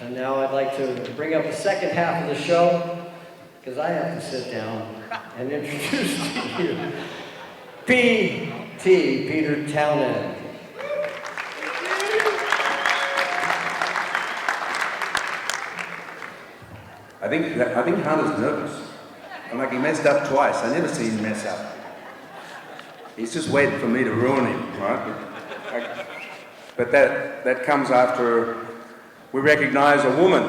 And now I'd like to bring up the second half of the show, because I have to sit down and introduce to you P.T. Peter Townend. I think Hunter's nervous. I'm like, he messed up twice. I never see him mess up. He's just waiting for me to ruin him, right? But that comes after we recognize a woman,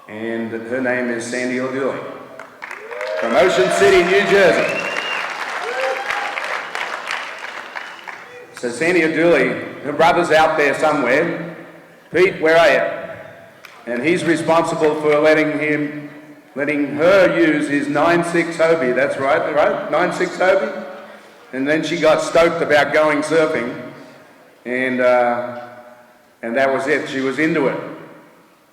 and her name is Sandy Ordille from Ocean City, New Jersey. So Sandy Ordille, her brother's out there somewhere. Pete, where are you? And he's responsible for letting her use his 9.6 Hobie. That's right? 9.6 Hobie. And then she got stoked about going surfing, and that was it. She was into it,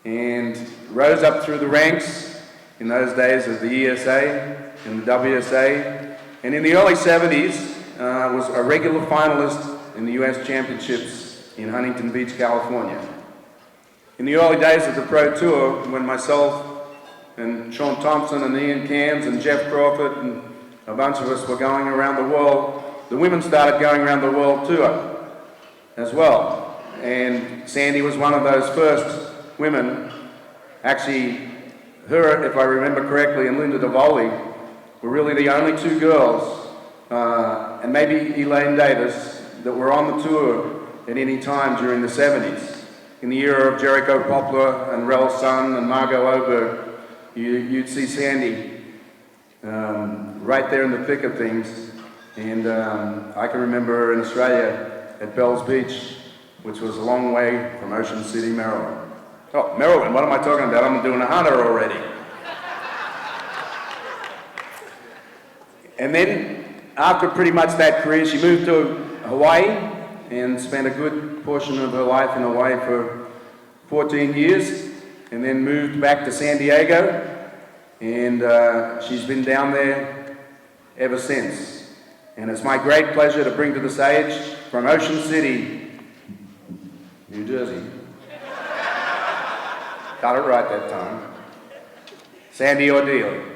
and rose up through the ranks in those days of the ESA and the WSA, and in the early 70s was a regular finalist in the US Championships in Huntington Beach, California. In the early days of the Pro Tour, when myself and Sean Thompson and Ian Cairns and Jeff Crawford and a bunch of us were going around the world, the women started going around the world tour as well. And Sandy was one of those first women. Actually, her, if I remember correctly, and Linda DeVoli were really the only two girls, and maybe Elaine Davis, that were on the tour at any time during the 70s. In the era of Jericho Poplar and Rel Sun and Margot Oberg, you'd see Sandy right there in the thick of things. And I can remember her in Australia at Bells Beach, which was a long way from Ocean City, Maryland. Oh, Maryland, what am I talking about? I'm doing a Hunter already. And then, after pretty much that career, she moved to Hawaii and spent a good portion of her life in Hawaii for 14 years, and then moved back to San Diego, and she's been down there ever since. And it's my great pleasure to bring to the stage, from Ocean City, New Jersey. Got it right that time. Sandy Ordille.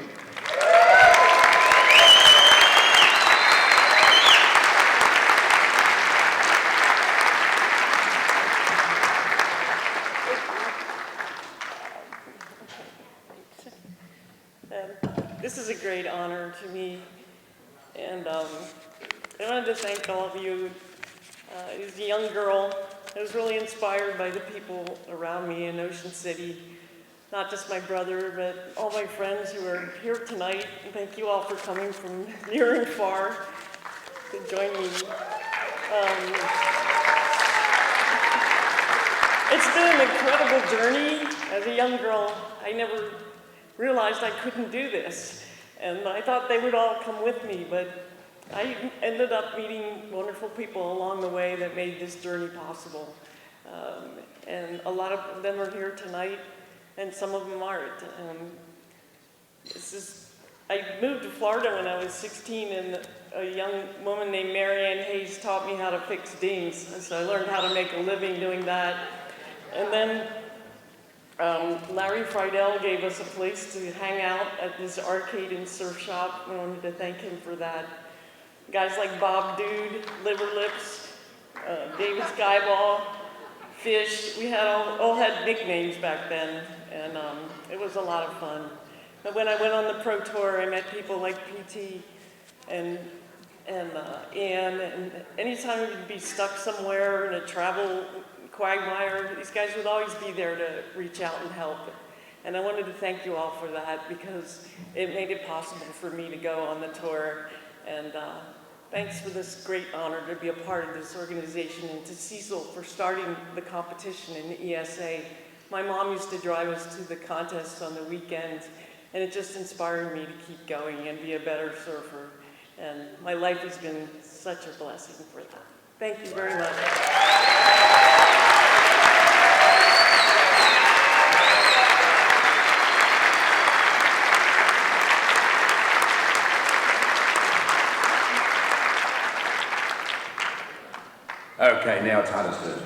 This is a great honor to me, and I wanted to thank all of you. As a young girl, I was really inspired by the people around me in Ocean City, not just my brother, but all my friends who are here tonight. And thank you all for coming from near and far to join me. It's been an incredible journey. As a young girl, I never realized I couldn't do this, and I thought they would all come with me, but I ended up meeting wonderful people along the way that made this journey possible. And a lot of them are here tonight, and some of them aren't. I moved to Florida when I was 16, and a young woman named Marianne Hayes taught me how to fix dings, and so I learned how to make a living doing that. And then Larry Friedel gave us a place to hang out at this arcade and surf shop. I wanted to thank him for that. Guys like Bob Dude, Liver Lips, David Skyball, Fish, we had all had nicknames back then, and it was a lot of fun. But when I went on the Pro Tour, I met people like PT and Ann, and anytime you'd be stuck somewhere in a travel quagmire, these guys would always be there to reach out and help. And I wanted to thank you all for that, because it made it possible for me to go on the tour. And thanks for this great honor to be a part of this organization, and to Cecil for starting the competition in the ESA. My mom used to drive us to the contests on the weekends, and it just inspired me to keep going and be a better surfer. And my life has been such a blessing for that. Thank you very much. Okay, now it's Hunter's turn.